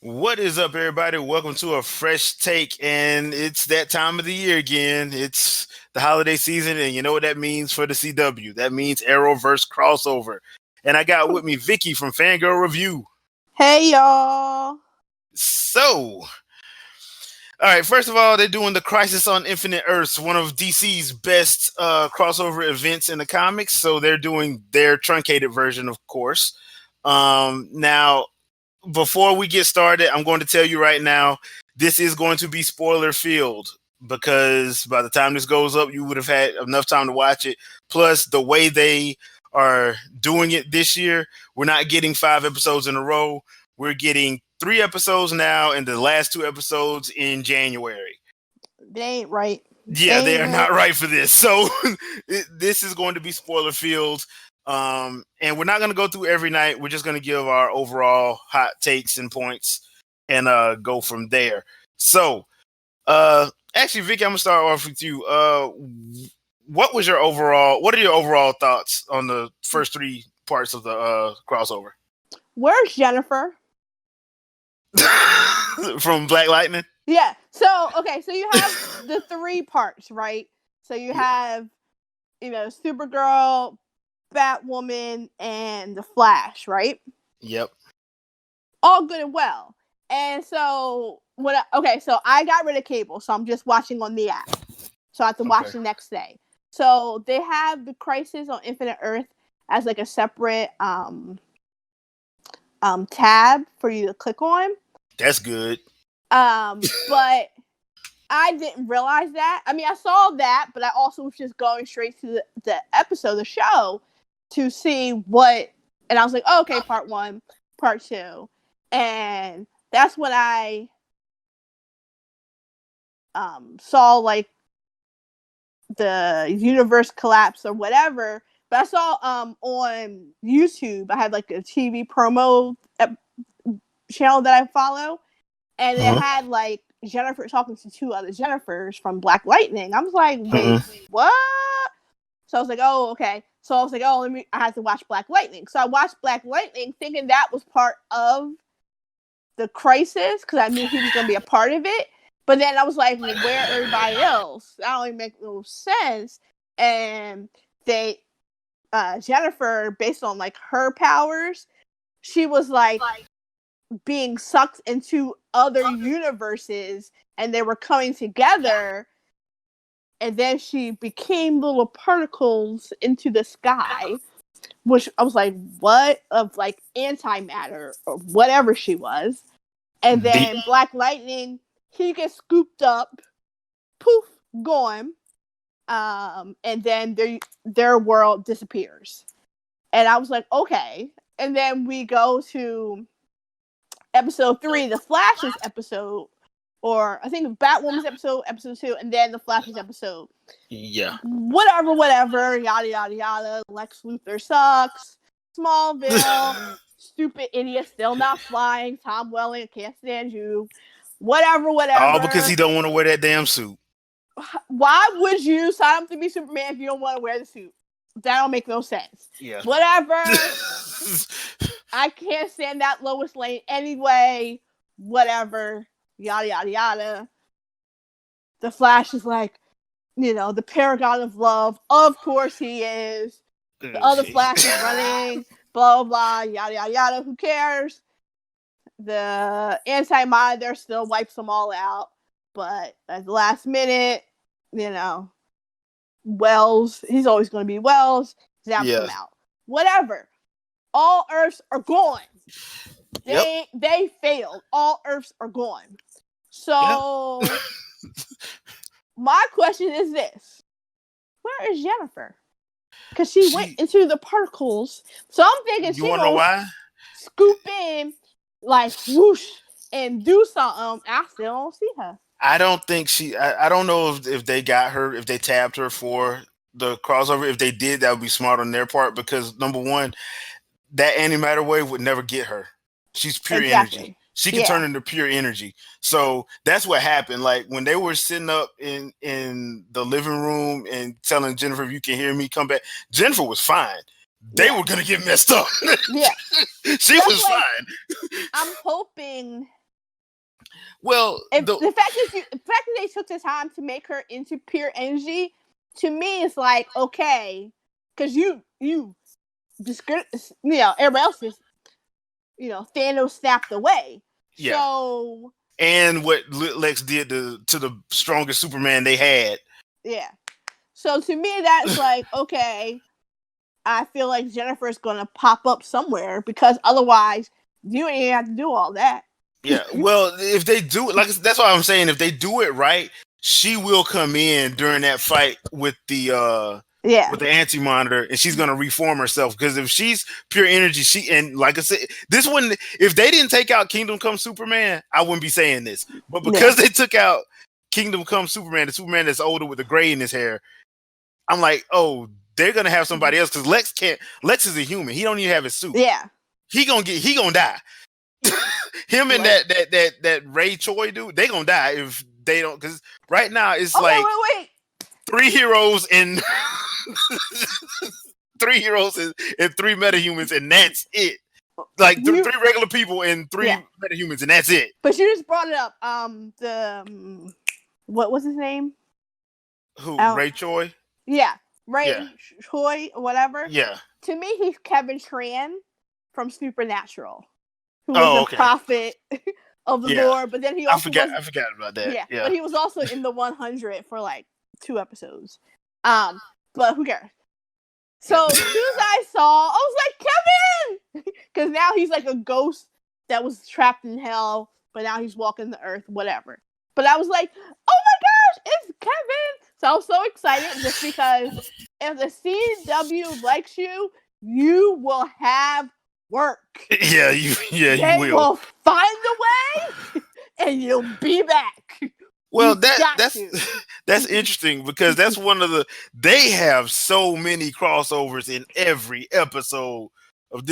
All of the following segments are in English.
What is up, everybody? Welcome to a fresh take, and it's that time of the year again. It's the holiday season, and you know what that means for the CW? That means Arrowverse crossover. And I got with me Vicky from Fangirl Review. Hey y'all. So, all right, first of all, they're doing the Crisis on Infinite Earths, one of DC's best crossover events in the comics. So they're doing their truncated version, of course. Now, before we get started, I'm going to tell you right now, this is going to be spoiler filled because by the time this goes up, you would have had enough time to watch it. Plus, the way they are doing it this year, we're not getting 5 episodes in a row. We're getting 3 episodes now and the last 2 episodes in January. They ain't right. Yeah, they are not right for this. So this is going to be spoiler filled. And we're not going to go through every night. We're just going to give our overall hot takes and points and go from there. So, actually, Vicky, I'm going to start off with you. What are your overall thoughts on the first 3 parts of the crossover? Where's Jennifer? From Black Lightning? Yeah. So you have the 3 parts, right? So you have, Supergirl, Batwoman, and the Flash, right? Yep. All good and well. And so so I got rid of cable, so I'm just watching on the app. So I have to watch the next day. So they have the Crisis on Infinite Earth as like a separate tab for you to click on. That's good. But I didn't realize that. I mean, I saw that, but I also was just going straight to the episode, the show, to see what. And I was like, oh, okay, part 1, part 2, and that's when I saw like the universe collapse or whatever. But I saw on YouTube, I had like a TV promo channel that I follow, and it had like Jennifer talking to 2 other Jennifers from Black Lightning. I was like, wait, what? So I was like, oh, okay. So I was like, oh, I have to watch Black Lightning. So I watched Black Lightning thinking that was part of the Crisis because I knew he was going to be a part of it. But then I was like, well, where everybody else? That don't even make no sense. And they, Jennifer, based on like her powers, she was like being sucked into other universes and they were coming together. And then she became little particles into the sky, which I was like, what? Of like antimatter or whatever she was. And then Black Lightning, he gets scooped up, poof, gone. And then their world disappears. And I was like, okay. And then we go to episode 3, the Flash's episode. Or I think Batwoman's episode 2, and then the Flash's episode. Yeah. Whatever, yada, yada, yada. Lex Luthor sucks. Smallville. Stupid idiot, still not flying. Tom Welling, can't stand you. Whatever. All because he don't want to wear that damn suit. Why would you sign up to be Superman if you don't want to wear the suit? That don't make no sense. Yeah. Whatever. I can't stand that Lois Lane anyway. Whatever. Yada, yada, yada. The Flash is like, the paragon of love. Of course he is. The other Flash is running. Blah, blah, yada, yada, yada. Who cares? The anti-monitor still wipes them all out. But at the last minute, Wells, he's always going to be Wells, zaps them out. Whatever. All Earths are gone. They failed. All Earths are gone. So, my question is this. Where is Jennifer? Because she went into the particles. So I'm thinking she's going to scoop in, like, whoosh, and do something. I still don't see her. I don't think I don't know if they got her, if they tabbed her for the crossover. If they did, that would be smart on their part because, number one, that antimatter wave would never get her. She's pure energy. She can turn into pure energy. So that's what happened. Like when they were sitting up in the living room and telling Jennifer, if you can hear me, come back. Jennifer was fine. They were going to get messed up. Yeah. She was fine. I'm hoping Well, the fact that they took the time to make her into pure energy, to me, is like, okay, because everybody else is, Thanos snapped away. Yeah. So. And what Lex did to the strongest Superman they had. Yeah. So to me, that's like, okay, I feel like Jennifer's going to pop up somewhere, because otherwise you ain't have to do all that. Yeah, well, if they do it, that's why I'm saying, if they do it right, she will come in during that fight with the Anti-Monitor, and she's gonna reform herself, because if she's pure energy, and like I said, this one, if they didn't take out Kingdom Come Superman, I wouldn't be saying this. But because they took out Kingdom Come Superman, the Superman that's older with the gray in his hair, I'm like, oh, they're gonna have somebody else, because Lex is a human. He don't even have his suit. Yeah. He gonna die. Him and that Ray Choi dude, they gonna die if they don't. Because right now it's wait. 3 heroes and 3 heroes and 3 metahumans, and that's it. Like 3 regular people and 3 metahumans, and that's it. But you just brought it up. What was his name? Who? Ray Choi? Yeah, Ray Choi, whatever. Yeah. To me, he's Kevin Tran from Supernatural, who was the prophet of the Lord. But then he also I forgot about that. Yeah, but he was also in the 100 for like 2 episodes. But who cares? So as soon as I saw, I was like, Kevin, because now he's like a ghost that was trapped in hell, but now he's walking the earth, whatever. But I was like, oh my gosh, it's Kevin! So I was so excited, just because if the CW likes you, you will have work. Yeah, you will. Will find a way, and you'll be back. Well, that's interesting, because that's one of they have so many crossovers in every episode of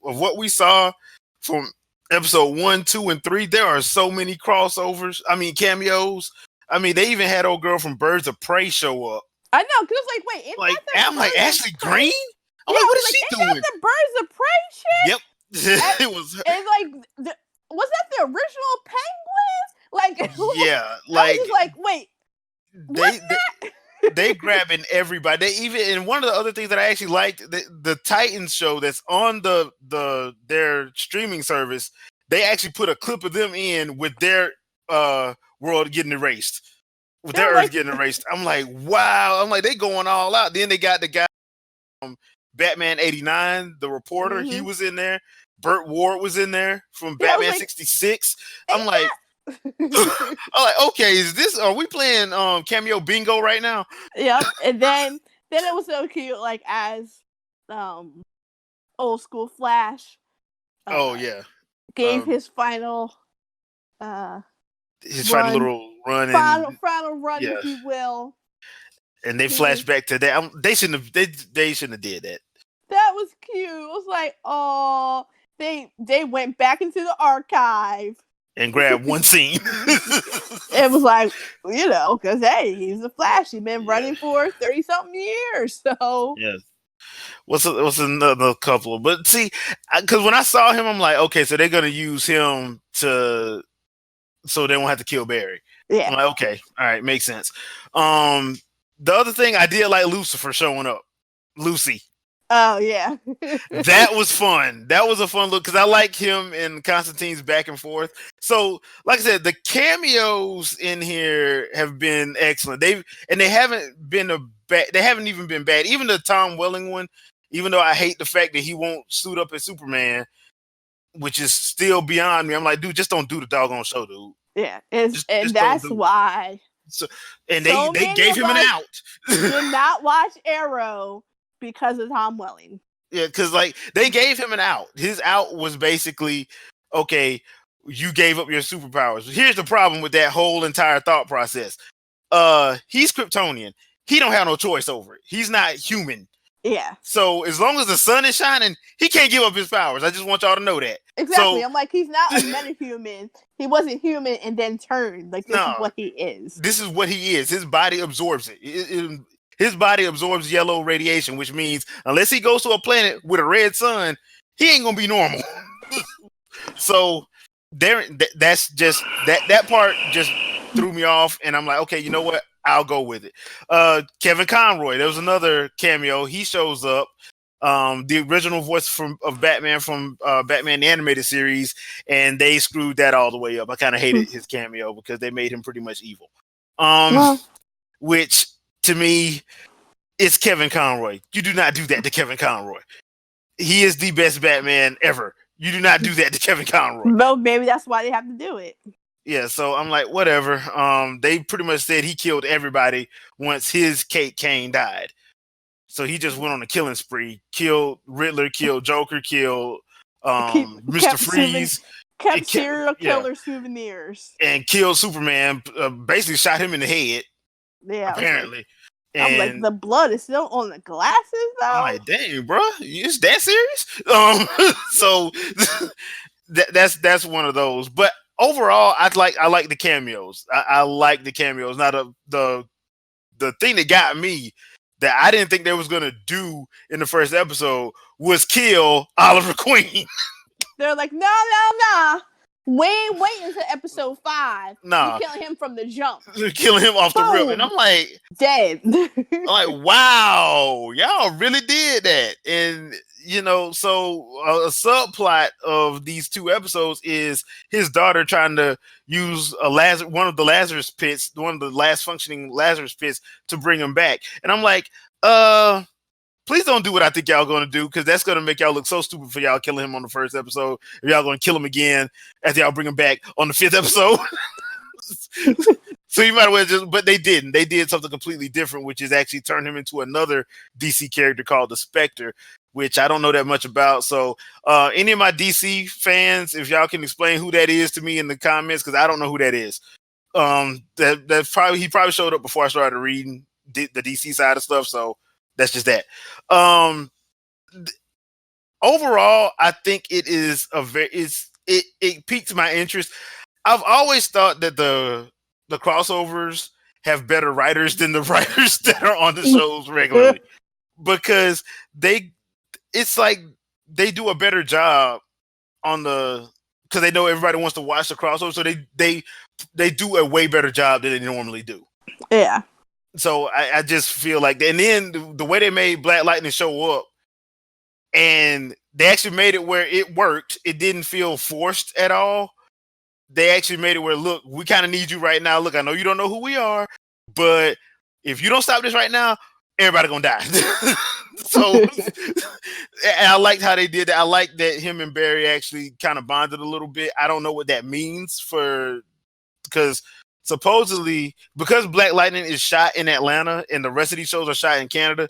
what we saw from episode 1, 2, and 3. There are so many crossovers. I mean, cameos. I mean, they even had old girl from Birds of Prey show up. I know, because it's like, wait, I'm like, Ashley Green? I'm like, what is she doing? That the Birds of Prey shit? Yep. It was. And like, was that the original Penguins? Like, yeah, I was just like, wait, they grabbing everybody. They even, and one of the other things that I actually liked, the Titans show that's on their streaming service, they actually put a clip of them in with their world getting erased, with their Earth getting erased. I'm like, wow. I'm like, they going all out. Then they got the guy from Batman 89, the reporter. Mm-hmm. He was in there. Burt Ward was in there from Batman 66. I'm like, okay, are we playing cameo bingo right now? Yep. And then it was so cute, like, as old school Flash gave his final final little run, final run, if you will. And they flashed back to that. They shouldn't have did that. That was cute. It was like, oh, they went back into the archive and grabbed one scene. It was like, because hey, he's a Flash. He's been running for 30-something years. So yes. What's another couple? But see, because when I saw him, I'm like, okay, so they're gonna use him so they won't have to kill Barry. Yeah. I'm like, okay, all right, makes sense. The other thing, I did like Lucifer showing up. Lucy. Oh yeah. That was fun. That was a fun look, because I like him and Constantine's back and forth. So, like I said, the cameos in here have been excellent. They haven't been they haven't even been bad. Even the Tom Welling one, even though I hate the fact that he won't suit up as Superman, which is still beyond me. I'm like, dude, just don't do the doggone show, dude. Yeah, that's why. So, and they gave him an out. Did not watch Arrow because of Tom Welling. Yeah, because like they gave him an out. His out was basically, okay, you gave up your superpowers. Here's the problem with that whole entire thought process. He's Kryptonian. He don't have no choice over it. He's not human. Yeah. So as long as the sun is shining, he can't give up his powers. I just want y'all to know that. Exactly. So, I'm like, he's not a metahuman. He wasn't human and then turned. Like, this is what he is. This is what he is. His body absorbs it. His body absorbs yellow radiation, which means unless he goes to a planet with a red sun, he ain't gonna be normal. So that's just that part just threw me off, and I'm like, okay, you know what? I'll go with it. Kevin Conroy, there was another cameo. He shows up. The original voice of Batman from Batman the Animated Series, and they screwed that all the way up. I kind of hated his cameo because they made him pretty much evil. Which to me, it's Kevin Conroy. You do not do that to Kevin Conroy. He is the best Batman ever. You do not do that to Kevin Conroy. No, maybe that's why they have to do it. Yeah, so I'm like, whatever. They pretty much said he killed everybody once his Kate Kane died. So he just went on a killing spree. Killed Riddler, killed Joker, killed Mr. Freeze. Kept serial killer souvenirs. And killed Superman. Basically shot him in the head. Yeah. Apparently. I'm like, the blood is still on the glasses, though. I'm like, dang, bro, is that serious? So that's one of those. But overall, I like the cameos. I like the cameos. Now the thing that got me that I didn't think they was gonna do in the first episode was kill Oliver Queen. They're like, no. Wait until episode 5. Nah. You're killing him from the jump. Killing him off the rip. And I'm like, dead. I'm like, wow, y'all really did that. And, so a subplot of these 2 episodes is his daughter trying to use one of the Lazarus pits, one of the last functioning Lazarus pits to bring him back. And I'm like, please don't do what I think y'all going to do, because that's going to make y'all look so stupid for y'all killing him on the first episode. If y'all going to kill him again after y'all bring him back on the 5th episode. So you might as well but they didn't. They did something completely different, which is actually turn him into another DC character called the Spectre, which I don't know that much about. So any of my DC fans, if y'all can explain who that is to me in the comments, because I don't know who that is. He probably showed up before I started reading the DC side of stuff. So that's just that. Overall, I think it is it piqued my interest. I've always thought that the crossovers have better writers than the writers that are on the shows regularly, because it's like they do a better job because they know everybody wants to watch the crossover, so they do a way better job than they normally do. Yeah. So I just feel like that. And then the way they made Black Lightning show up, and they actually made it where it worked. It didn't feel forced at all. They actually made it where, look, we kind of need you right now. Look, I know you don't know who we are, but if you don't stop this right now, everybody gonna die. So, and I liked how they did that. I like that him and Barry actually kind of bonded a little bit. I don't know what that means because supposedly, because Black Lightning is shot in Atlanta and the rest of these shows are shot in Canada,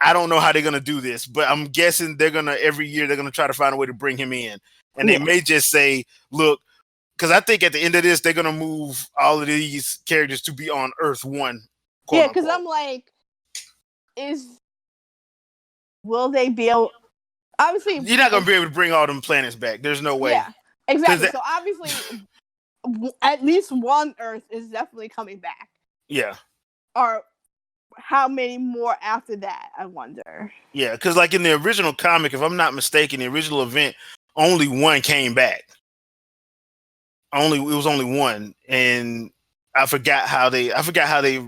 I don't know how they're going to do this, but I'm guessing every year they're going to try to find a way to bring him in. And they may just say, look, because I think at the end of this, they're going to move all of these characters to be on Earth 1. Yeah, because I'm like, will they be able, obviously. You're not going to be able to bring all them planets back. There's no way. Yeah, exactly. So obviously, at least one Earth is definitely coming back. Yeah. Or how many more after that, I wonder. Yeah, because like in the original comic, if I'm not mistaken, the original event, only one came back. It was only one, and I forgot how they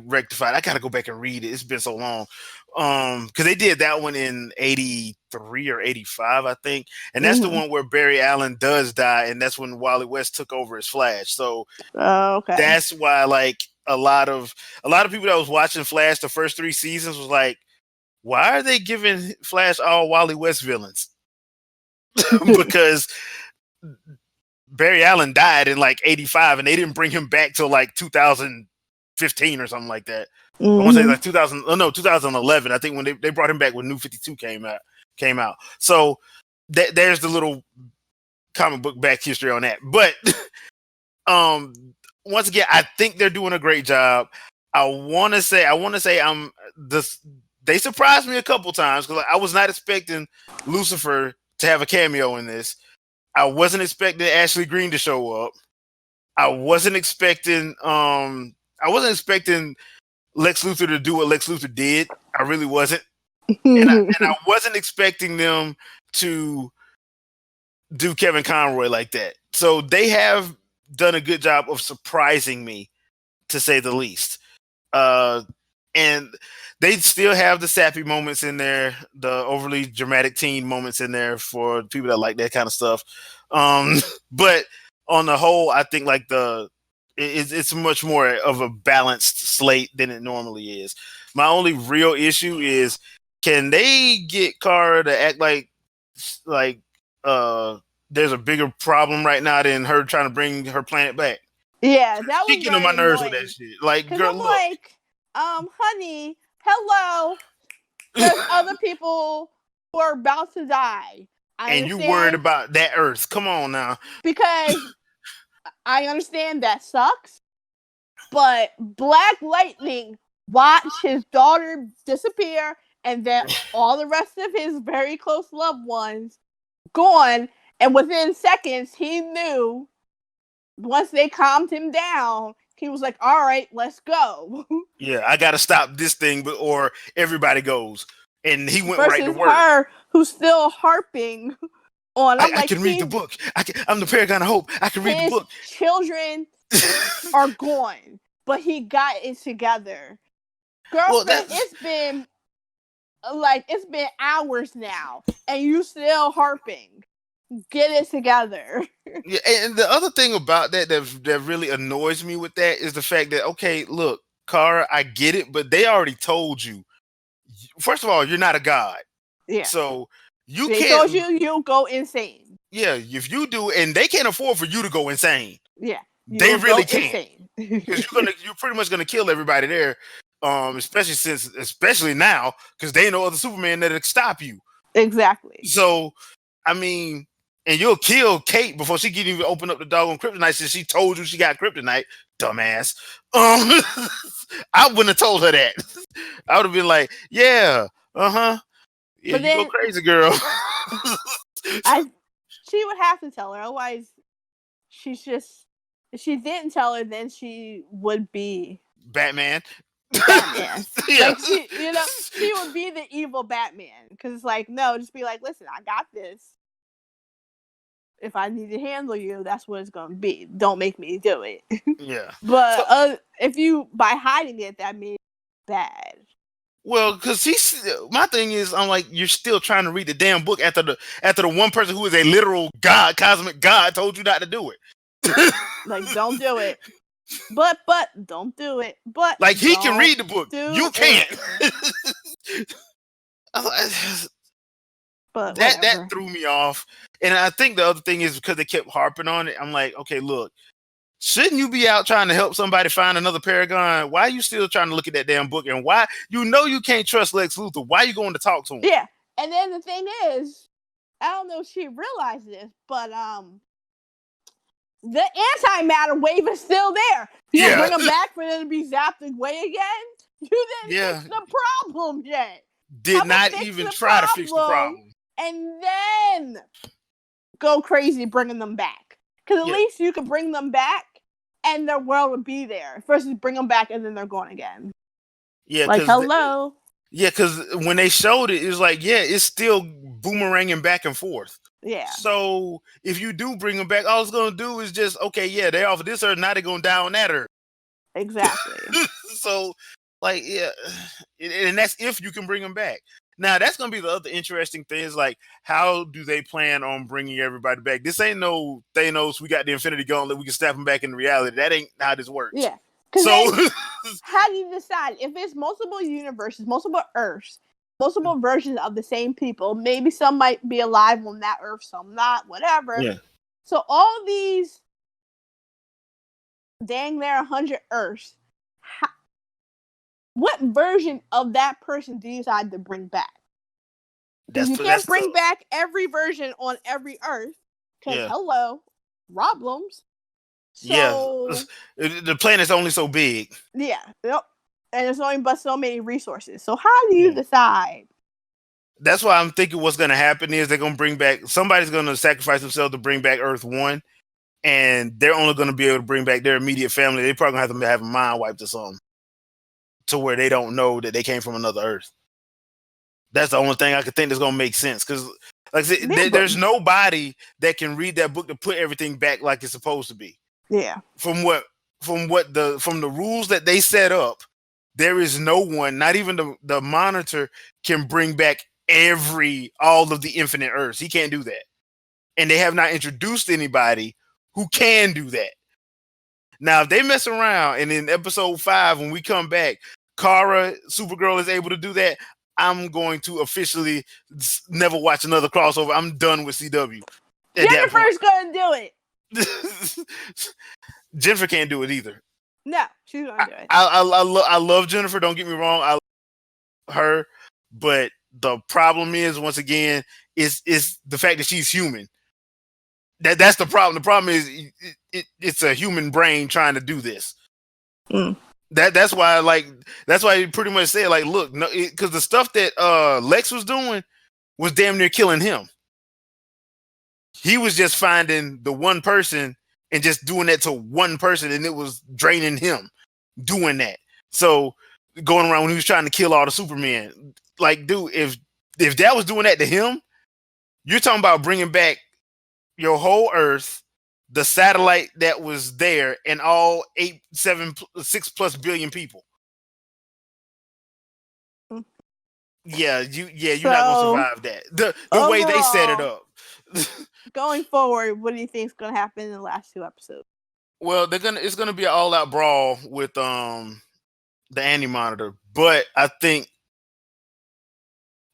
rectified. I gotta go back and read it. It's been so long. Because they did that one in 83 or 85, I think, and that's the one where Barry Allen does die, and that's when Wally West took over as Flash. So okay, that's why like a lot of people that was watching Flash the first 3 seasons was like, why are they giving Flash all Wally West villains? Because Barry Allen died in like 85 and they didn't bring him back till like 2015 or something like that. I want to say like 2011. I think when they brought him back when New 52 came out. So there's the little comic book back history on that. But once again, I think they're doing a great job. I want to say they surprised me a couple times because I was not expecting Lucifer to have a cameo in this. I wasn't expecting Ashley Green to show up. I wasn't expecting Lex Luthor to do what Lex Luthor did. I really wasn't. And I wasn't expecting them to do Kevin Conroy like that. So they have done a good job of surprising me, to say the least. And they still have the sappy moments in there, the overly dramatic teen moments in there for people that like that kind of stuff. But on the whole, I think like it's much more of a balanced slate than it normally is. My only real issue is, can they get Kara to act like there's a bigger problem right now than her trying to bring her planet back? Yeah, that was She getting on my nerves with that shit. Like, girl, I'm look. like, honey, hello. There's other people who are about to die. And you worried about that Earth. Come on now. Because I understand that sucks, but Black Lightning watched his daughter disappear and then all the rest of his very close loved ones gone, and within seconds he knew. Once they calmed him down, he was like, all right, let's go. Yeah, I gotta stop this thing, or everybody goes. And he went versus right to work. Her, who's still harping on. I can read the book. I'm the Paragon of Hope. I can read the book. Children are gone, but he got it together. Girlfriend, it's been hours now, and you still harping. Get it together. Yeah, and the other thing about that really annoys me with that is the fact that, okay, look, Kara, I get it, but they already told you. First of all, you're not a god. Yeah. So they told you'll go insane. Yeah, if you do, and they can't afford for you to go insane. Yeah. They really can't. Because you're pretty much gonna kill everybody there. Especially now, because they know other Superman that'll stop you. Exactly. So, I mean, and you'll kill Kate before she can even open up the doggone kryptonite since she told you she got kryptonite, dumbass. I wouldn't have told her that. I would have been like, yeah, yeah, but you go crazy, girl. She would have to tell her, otherwise if she didn't tell her, then she would be Batman. Yeah. Like she would be the evil Batman. Because it's like, no, just be like, listen, I got this. If I need to handle you, that's what it's gonna be. Don't make me do it. Yeah. But if you by hiding it, that means bad. Well, because my thing is, I'm like, you're still trying to read the damn book after the one person who is a literal god, cosmic god, told you not to do it. Like, don't do it. But don't do it. But like, he can read the book. You can't. But that threw me off. And I think the other thing is because they kept harping on it. I'm like, okay, look, shouldn't you be out trying to help somebody find another Paragon? Why are you still trying to look at that damn book? And why you can't trust Lex Luthor? Why are you going to talk to him? Yeah. And then the thing is, I don't know if she realized this, but the antimatter wave is still there. You bring them back for them to be zapped away again? You didn't fix the problem yet. Did not even try to fix the problem. And then go crazy bringing them back. Because at least you could bring them back and their world would be there. Versus bring them back and then they're gone again. Yeah, like, hello. Because when they showed it, it was like, it's still boomeranging back and forth. Yeah. So if you do bring them back, all it's going to do is just, they're off of this earth, now they're going to die on that earth. Exactly. So, like, yeah. And that's if you can bring them back. Now, that's going to be the other interesting thing is, like, how do they plan on bringing everybody back? This ain't no Thanos, we got the Infinity Gauntlet, we can snap them back into reality. That ain't how this works. Yeah. So, how do you decide? If it's multiple universes, multiple Earths, multiple versions of the same people, maybe some might be alive on that Earth, some not, whatever. Yeah. So, all these dang near 100 Earths, what version of that person do you decide to bring back? Because you can't bring back every version on every Earth. Because, hello, problems. So, the planet's only so big. Yeah. Yep. And there's only but so many resources. So how do you decide? That's why I'm thinking what's going to happen is they're going to bring back, somebody's going to sacrifice themselves to bring back Earth 1. And they're only going to be able to bring back their immediate family. They're probably going to have a mind wiped or something. To where they don't know that they came from another Earth. That's the only thing I could think that's going to make sense. Because Like I said, there's nobody that can read that book to put everything back like it's supposed to be. Yeah. From the rules that they set up, there is no one, not even the Monitor, can bring back all of the infinite Earths. He can't do that. And they have not introduced anybody who can do that. Now, if they mess around and in episode 5, when we come back, Kara, Supergirl, is able to do that, I'm going to officially never watch another crossover. I'm done with CW. Jennifer's going to do it. Jennifer can't do it either. No, she's going to do it. I love Jennifer. Don't get me wrong. I love her. But the problem is, once again, is the fact that she's human. That's the problem. The problem is it's a human brain trying to do this. That's why he pretty much said, like, look, no, because the stuff that Lex was doing was damn near killing him. He was just finding the one person and just doing that to one person, and it was draining him doing that. So going around when he was trying to kill all the Supermen, like, dude, if that was doing that to him, you're talking about bringing back your whole Earth, the satellite that was there, and all 6+ billion people. Yeah, you're not gonna survive that. The overall, way they set it up. Going forward, what do you think is gonna happen in the last 2 episodes? Well, it's gonna be an all-out brawl with the Anti-Monitor, but I think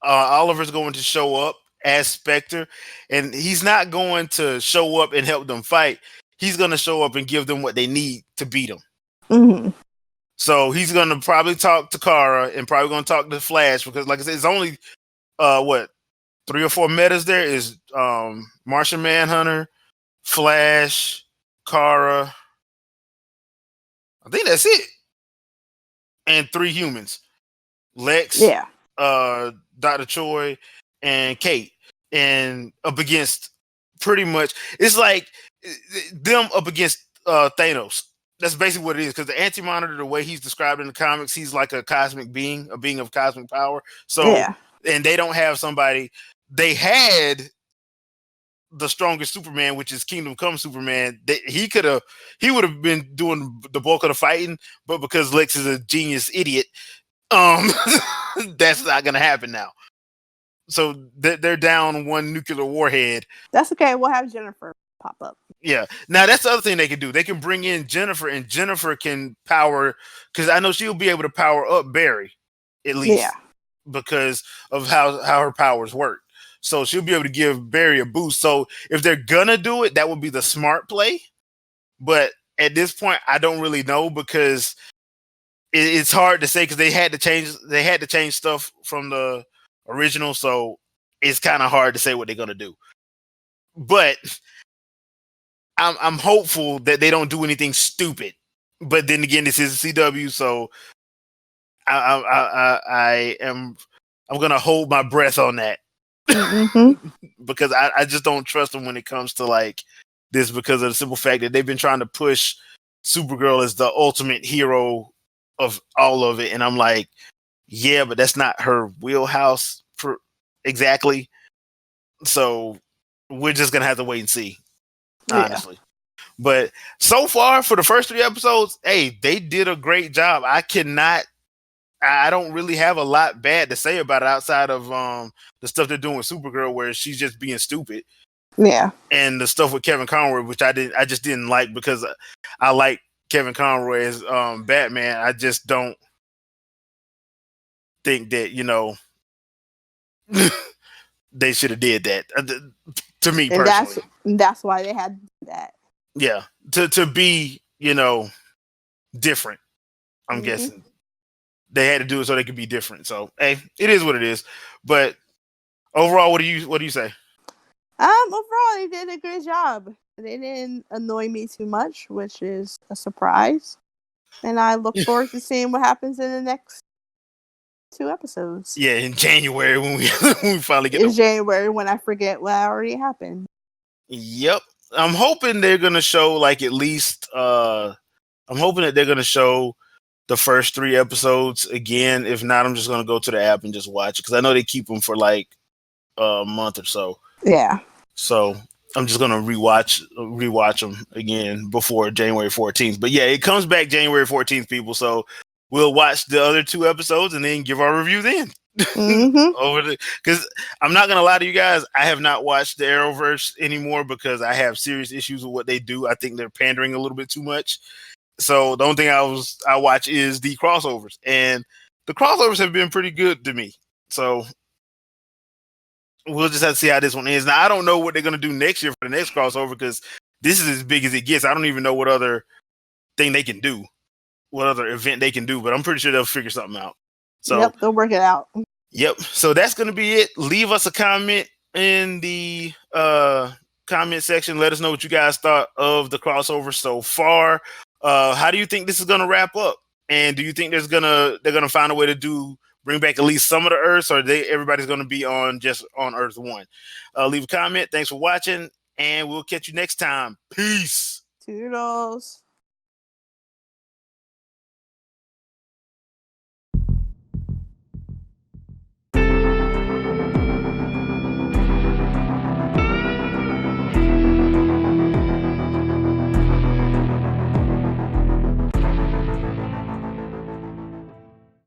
Oliver's going to show up as Spectre, and he's not going to show up and help them fight. He's going to show up and give them what they need to beat them. Mm-hmm. So he's going to probably talk to Kara and probably going to talk to Flash, because, like I said, it's only 3 or 4 metas there. Is Martian Manhunter, Flash, Kara. I think that's it. And 3 humans. Lex, Dr. Choi, and Kate. And up against pretty much, it's like them up against Thanos. That's basically what it is, because the Anti-Monitor, the way he's described in the comics, he's like a cosmic being, a being of cosmic power. So, and they don't have somebody. They had the strongest Superman, which is Kingdom Come Superman. He would have been doing the bulk of the fighting, but because Lex is a genius idiot, that's not gonna happen now. So they're down 1 nuclear warhead. That's okay. We'll have Jennifer pop up. Yeah. Now that's the other thing they can do. They can bring in Jennifer, and Jennifer can power, because I know she'll be able to power up Barry, at least, because of how her powers work. So she'll be able to give Barry a boost. So if they're gonna do it, that would be the smart play. But at this point, I don't really know, because it's hard to say, because they had to change stuff from the original, so it's kind of hard to say what they're gonna do. But I'm hopeful that they don't do anything stupid. But then again, this is a CW, so I'm gonna hold my breath on that. Mm-hmm. Because I just don't trust them when it comes to like this, because of the simple fact that they've been trying to push Supergirl as the ultimate hero of all of it, and I'm like, yeah, but that's not her wheelhouse exactly. So we're just gonna have to wait and see, honestly. But so far, for the first 3 episodes, hey, they did a great job. I don't really have a lot bad to say about it, outside of the stuff they're doing with Supergirl, where she's just being stupid. Yeah. And the stuff with Kevin Conroy, which I just didn't like, because I like Kevin Conroy as Batman. I just don't think that, they should have did that. To me personally. That's why they had that. Yeah. To be, different. I'm guessing. They had to do it so they could be different. So, hey, it is what it is. But overall, what do you say? Overall, they did a good job. They didn't annoy me too much, which is a surprise. And I look forward to seeing what happens in the next 2 episodes. Yeah, in January when we finally get. In January, when I forget what already happened. Yep, I'm hoping they're gonna show like at least. I'm hoping that they're gonna show the first 3 episodes again. If not, I'm just gonna go to the app and just watch it, because I know they keep them for like month or so. Yeah. So I'm just gonna rewatch them again before January 14th. But yeah, it comes back January 14th, people. So we'll watch the other 2 episodes and then give our review then. Because I'm not gonna lie to you guys, I have not watched the Arrowverse anymore because I have serious issues with what they do. I think they're pandering a little bit too much. So the only thing I watch is the crossovers, and the crossovers have been pretty good to me. So we'll just have to see how this one ends. Now I don't know what they're gonna do next year for the next crossover because this is as big as it gets. I don't even know what other thing they can do, what other event they can do, but I'm pretty sure they'll figure something out. So yep, they'll work it out. Yep. So that's gonna be it. Leave us a comment in the comment section. Let us know what you guys thought of the crossover so far. How do you think this is gonna wrap up? And do you think they're gonna find a way to bring back at least some of the Earths, or everybody's gonna be just on Earth 1? Leave a comment. Thanks for watching, and we'll catch you next time. Peace. Toodles.